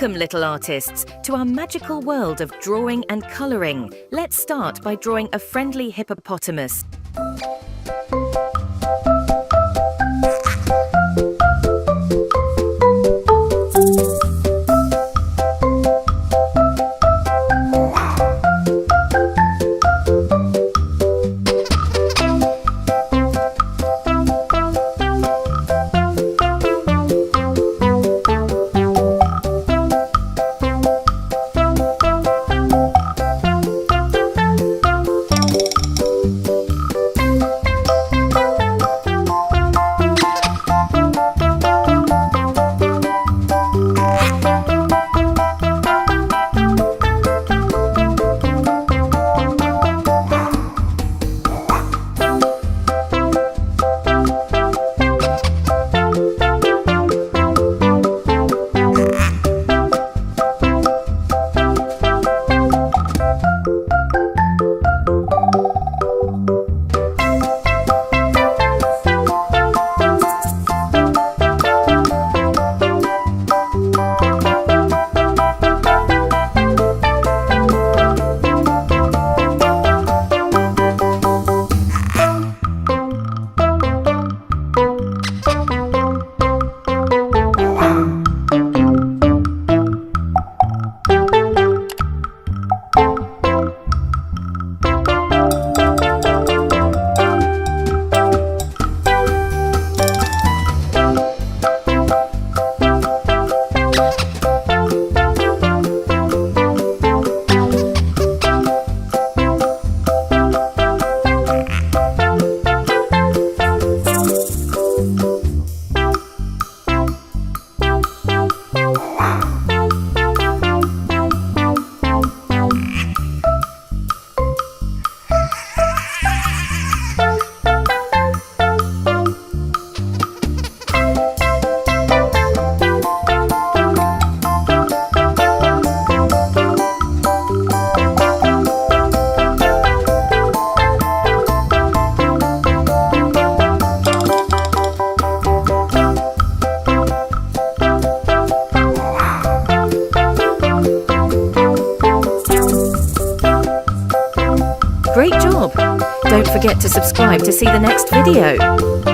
Welcome, little artists, to our magical world of drawing and colouring. Let's start by drawing a friendly hippopotamus. Great job! Don't forget to subscribe to see the next video.